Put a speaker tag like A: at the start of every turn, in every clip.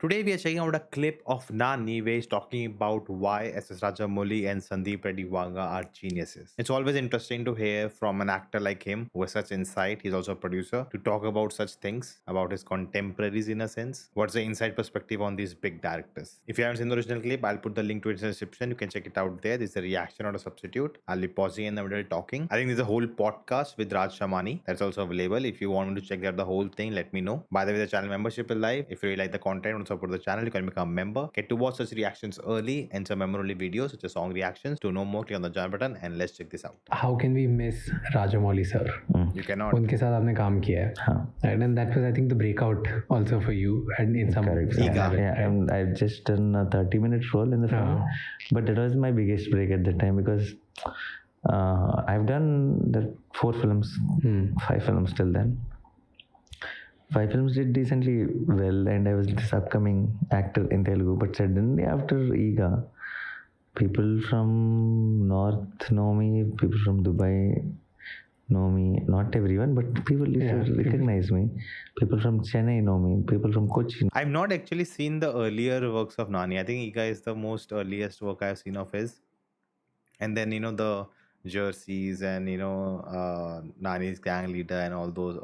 A: Today we are checking out a clip of Nani where he's talking about why SS Rajamouli and Sandeep Reddy Vanga are geniuses. It's always interesting to hear from an actor like him who has such insight. He's also a producer to talk about such things, about his contemporaries in a sense. What's the inside perspective on these big directors? If you haven't seen the original clip, I'll put the link to it in the description. You can check it out there. This is a reaction, not a substitute. I'll be pausing in the middle talking. I think there's a whole podcast with Shamani that's also available. If you want me to check out the whole thing, let me know. By the way, the channel membership is live. If you really like the content and support the channel, you can become a member. Get to watch such reactions early and some memorable videos such as song reactions. To know more, click on the join button and let's check this out.
B: How can we miss Rajamouli sir?
A: You cannot.
B: उनके साथ आपने काम किया है, and that was I think the breakout also for you and in some
C: Correct.
A: Ega.
C: Yeah, I've just done a 30-minute role in the film, but that was my biggest break at the time because I've done the 4 films, 5 films till then. 5 films did decently well, and I was this upcoming actor in Telugu. But suddenly after Ega, people from North know me, people from Dubai know me. Not everyone, but people recognize me. People from Chennai know me. People from Kochi.
A: I've not actually seen the earlier works of Nani. I think Ega is the most earliest work I've seen of his. And then, the jerseys and, Nani's gang leader and all those,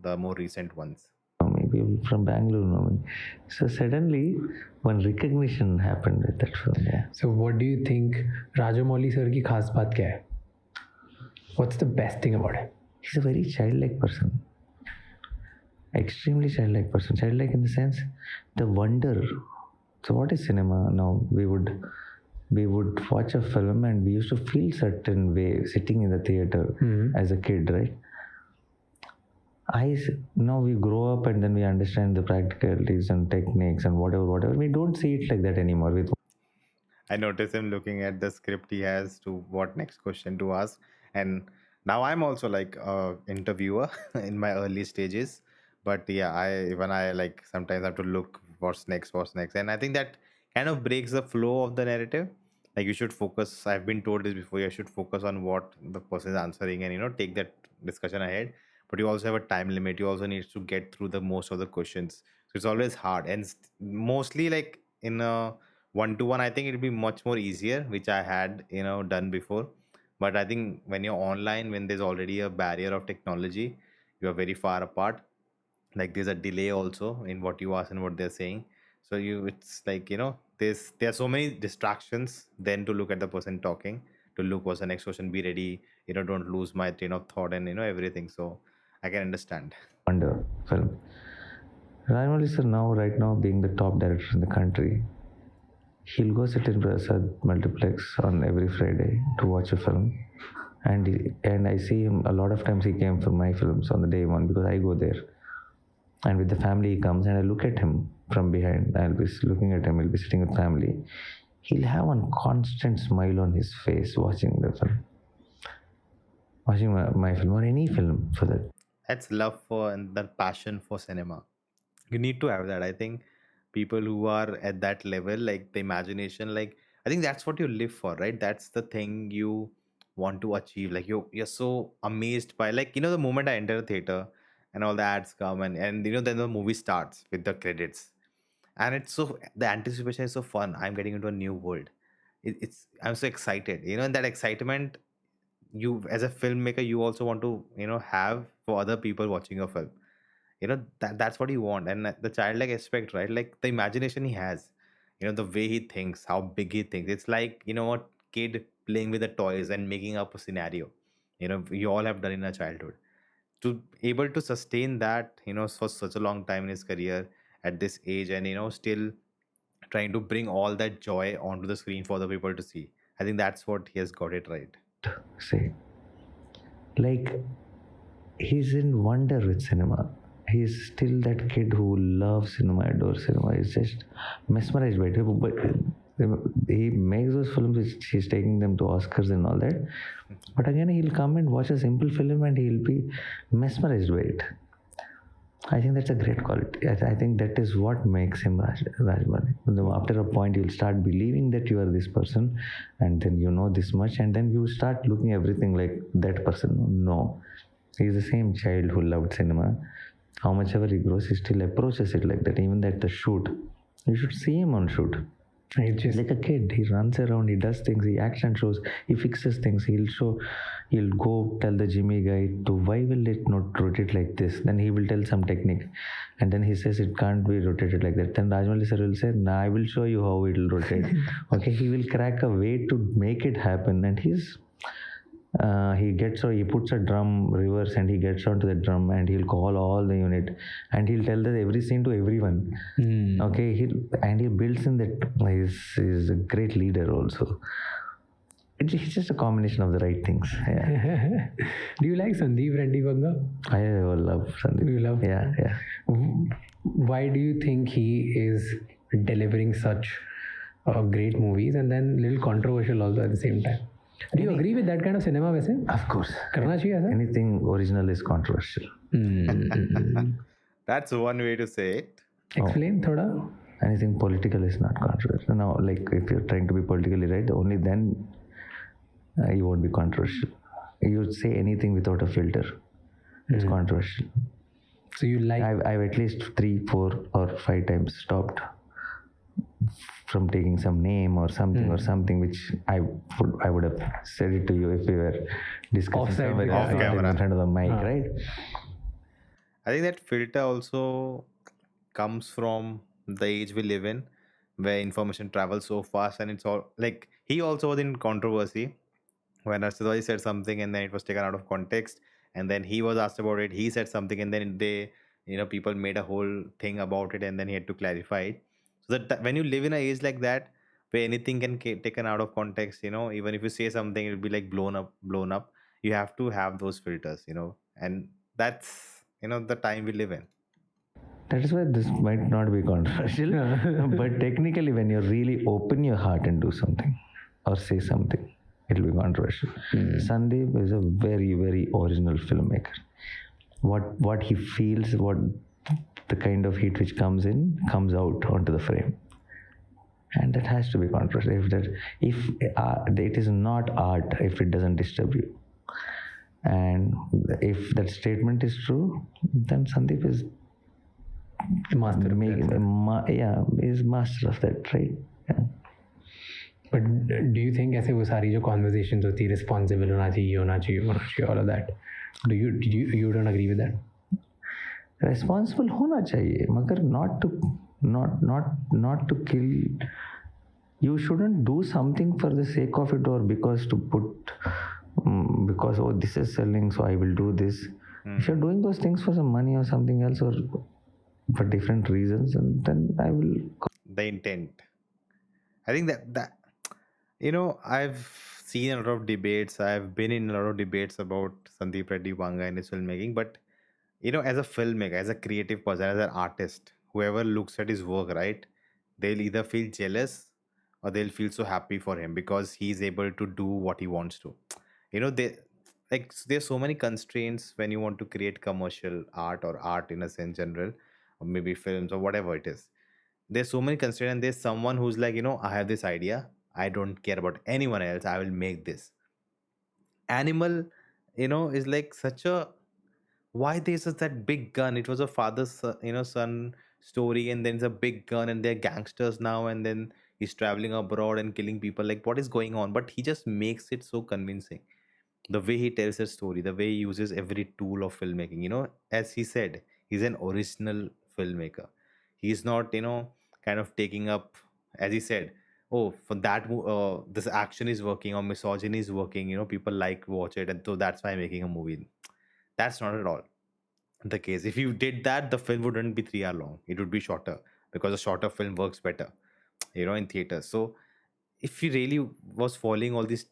A: the more recent ones.
C: Know me. People from Bangalore know me. So suddenly, one recognition happened with that film. Yeah.
B: So what do you think Rajamouli sir की खास बात क्या है? What's the best thing about him?
C: He's a very childlike person. Extremely childlike person. Childlike in the sense, the wonder. So what is cinema now? We would watch a film and we used to feel certain way sitting in the theater as a kid, right? Now we grow up and then we understand the practicalities and techniques and whatever. We don't see it like that anymore.
A: I noticed him looking at the script he has to what next question to ask. And now I'm also like a interviewer in my early stages. But yeah, I like sometimes have to look what's next. And I think that kind of breaks the flow of the narrative. Like you should focus. I've been told this before. You should focus on what the person is answering and take that discussion ahead. But you also have a time limit. You also need to get through the most of the questions. So it's always hard. And mostly like in a one-to-one, I think it'll be much more easier, which I had done before. But I think when you're online, when there's already a barrier of technology, you are very far apart. Like there's a delay also in what you ask and what they're saying. So it's like there are so many distractions. Then to look at the person talking, to look what's the next question, be ready. Don't lose my train of thought and everything. So I can understand.
C: Wonder film. Rajamouli sir right now being the top director in the country, he'll go sit in Prasad Multiplex on every Friday to watch a film. And I see him a lot of times. He came for my films on the day one because I go there. And with the family he comes and I look at him from behind. I'll be looking at him, he'll be sitting with family. He'll have one constant smile on his face watching the film. Watching my film or any film for that.
A: That's love for and that passion for cinema. You need to have that. I think people who are at that level, like the imagination, like I think that's what you live for, right? That's the thing you want to achieve. Like you're so amazed by the moment I enter a theater and all the ads come and then the movie starts with the credits. And it's so the anticipation is so fun. I'm getting into a new world. I'm so excited. And that excitement you as a filmmaker you also want to have for other people watching your film. That's what you want. And the childlike aspect, right? Like the imagination he has, the way he thinks, how big he thinks. It's like a kid playing with the toys and making up a scenario. We all have done in our childhood. To able to sustain that for such a long time in his career at this age and still trying to bring all that joy onto the screen for the people to see. I think that's what he has got it right.
C: Say, like he's in wonder with cinema. He's still that kid who loves cinema, adores cinema. He's just mesmerized by it. But he makes those films. He's taking them to Oscars and all that. But again, he'll come and watch a simple film and he'll be mesmerized by it. I think that's a great quality. I think that is what makes him Rajamouli. After a point, you'll start believing that you are this person, and then you know this much, and then you start looking everything like that person. No, he's the same child who loved cinema. How much ever he grows, he still approaches it like that. Even at the shoot, You should see him on shoot.
B: It's just
C: Like a kid, he runs around, he does things, he action shows, he fixes things. He'll go tell the Jimmy guy to why will it not rotate like this. Then he will tell some technique, and then he says it can't be rotated like that. Then Rajamouli sir will say, "Nah, I will show you how it will rotate." Okay, he will crack a way to make it happen, and he puts a drum reverse and he gets onto the drum and he'll call all the unit and he'll tell every scene to everyone. Okay, he builds in that. He's a great leader also. It's just a combination of the right things. Yeah.
B: Do you like Sandeep Reddy Vanga?
C: I love Sandeep.
B: You love?
C: Yeah.
B: Why do you think he is delivering such great movies and then little controversial also at the same time? Do you agree with that kind of cinema वैसे?
C: Of course.
B: करना चाहिए ऐसा?
C: Anything original is controversial.
A: That's one way to say it.
B: Explain थोड़ा.
C: Anything political is not controversial. Now, like if you're trying to be politically right, only then you won't be controversial. You say anything without a filter, it's controversial.
B: So you like?
C: I've at least 3, 4, or 5 times stopped from taking some name or something which I would have said it to you if we were discussing somewhere
A: off camera
C: in front of the mic, right?
A: I think that filter also comes from the age we live in, where information travels so fast, and it's all like he also was in controversy when Arshad said something and then it was taken out of context, and then he was asked about it. He said something and then people made a whole thing about it, and then he had to clarify it. So that when you live in an age like that, where anything can get taken out of context, even if you say something, it'll be like blown up. You have to have those filters, and that's the time we live in.
C: That is why this might not be controversial, but technically, when you really open your heart and do something or say something, it will be controversial. Sandeep is a very, very original filmmaker. What he feels, what the kind of heat which comes out onto the frame, and that has to be controversial. If it is not art, if it doesn't disturb you, and if that statement is true, then Sandeep is
B: master of that.
C: Is master of that, right? Yeah.
B: But do you think ऐसे वो सारी जो conversations होती है responsible होना चाहिए all of that, you don't agree with that?
C: Responsible होना चाहिए, मगर not to kill. You shouldn't do something for the sake of it or because this is selling, so I will do this. If you're doing those things for some money or something else or for different reasons, and then I will.
A: The intent. I think that I've seen a lot of debates. I've been in a lot of debates about Sandeep Reddy Vanga and his filmmaking, but as a filmmaker, as a creative person, as an artist, whoever looks at his work, right, they'll either feel jealous or they'll feel so happy for him because he's able to do what he wants to. There's so many constraints when you want to create commercial art or art in a sense general, or maybe films or whatever it is. There's so many constraints, and there's someone who's like, I have this idea. I don't care about anyone else. I will make this. Animal, is like such a. Why there's such that big gun? It was a father's, son story, and then it's a big gun, and they're gangsters now, and then he's traveling abroad and killing people. Like, what is going on? But he just makes it so convincing. The way he tells his story, the way he uses every tool of filmmaking. As he said, he's an original filmmaker. He's not, kind of taking up, as he said, oh, for that this action is working or misogyny is working, people like watch it, and so that's why I'm making a movie. That's not at all the case. If you did that, the film wouldn't be 3 hours long. It would be shorter because a shorter film works better, in theaters. So if he really was following all these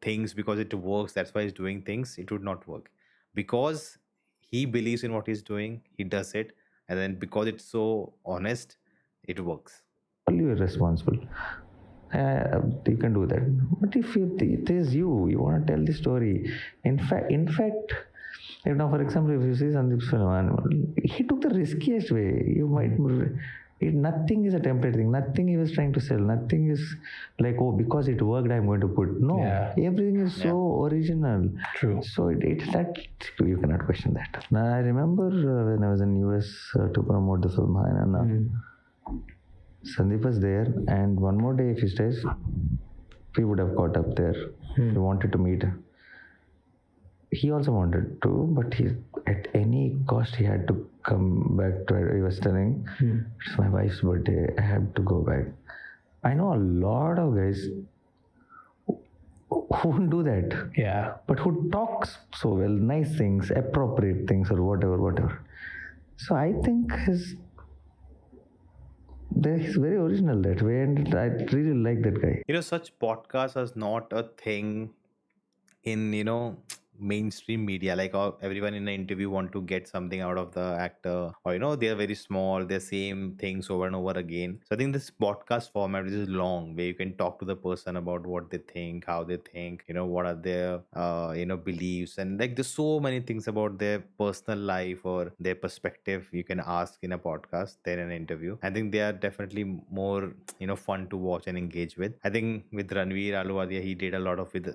A: things because it works, that's why he's doing things, it would not work. Because he believes in what he's doing, he does it, and then because it's so honest, it works.
C: You are responsible. You can do that. But if it is you want to tell the story. In fact, for example, if you see Sandeep's film, he took the riskiest way. You might. Nothing is a template thing. Nothing he was trying to sell. Nothing is like, oh, because it worked, I'm going to put. No, everything is so original.
B: True.
C: So that you cannot question that. Now I remember when I was in US to promote the film Nana. Sandeep was there, and one more day if he stays, we would have caught up there. We wanted to meet. He also wanted to, but he, at any cost, he had to come back to where he was telling, it's my wife's birthday, I have to go back. I know a lot of guys who won't do that.
B: Yeah.
C: But who talks so well, nice things, appropriate things, or whatever. So I think he's very original that way, and I really like that guy.
A: Such podcasts are not a thing in mainstream media, like everyone in an interview want to get something out of the actor, or they are very small, they're same things over and over again. So I think this podcast format, which is long, where you can talk to the person about what they think, how they think, what are their beliefs, and like there's so many things about their personal life or their perspective you can ask in a podcast than an interview. I think they are definitely more fun to watch and engage with. I think with Ranveer Ahluwalia, he did a lot of with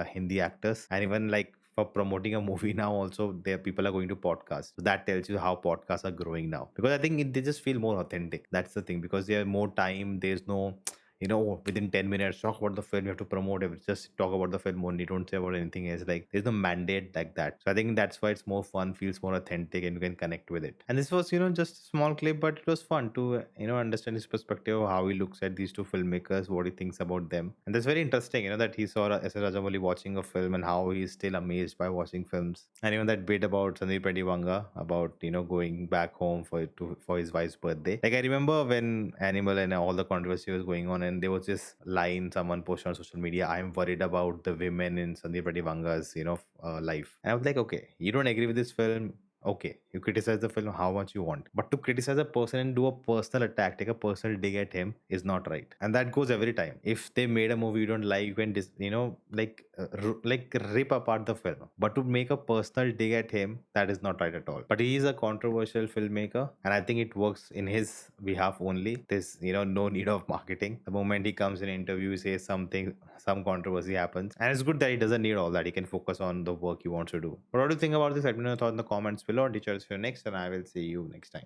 A: Hindi actors, and even like for promoting a movie now also, there people are going to podcasts. So that tells you how podcasts are growing now, because I think they just feel more authentic. That's the thing, because they have more time. There's no within 10 minutes talk about the film, you have to promote it, just talk about the film only, don't say about anything else. Like there's no mandate like that. So I think that's why it's more fun, feels more authentic, and you can connect with it. And this was just a small clip, but it was fun to understand his perspective of how he looks at these two filmmakers, what he thinks about them. And that's very interesting, that he saw S.S. Rajamouli watching a film and how he's still amazed by watching films. And even that bit about Sandeep Reddy Vanga about going back home for his wife's birthday. Like I remember when Animal and all the controversy was going on, and there was this line someone posted on social media, I'm worried about the women in Sandeep Reddy Vanga's life. And I was like, okay, you don't agree with this film, okay, you criticize the film how much you want, but to criticize a person and do a personal attack, take a personal dig at him, is not right. And that goes every time. If they made a movie you don't like, you can like rip apart the film, but to make a personal dig at him, that is not right at all. But he is a controversial filmmaker, and I think it works in his behalf only. There's no need of marketing. The moment he comes in an interview, he says something, some controversy happens, and it's good that he doesn't need all that. He can focus on the work he wants to do. But what do you think about this? Let me know your thoughts in the comments below. Teachers, see you next, and I will see you next time.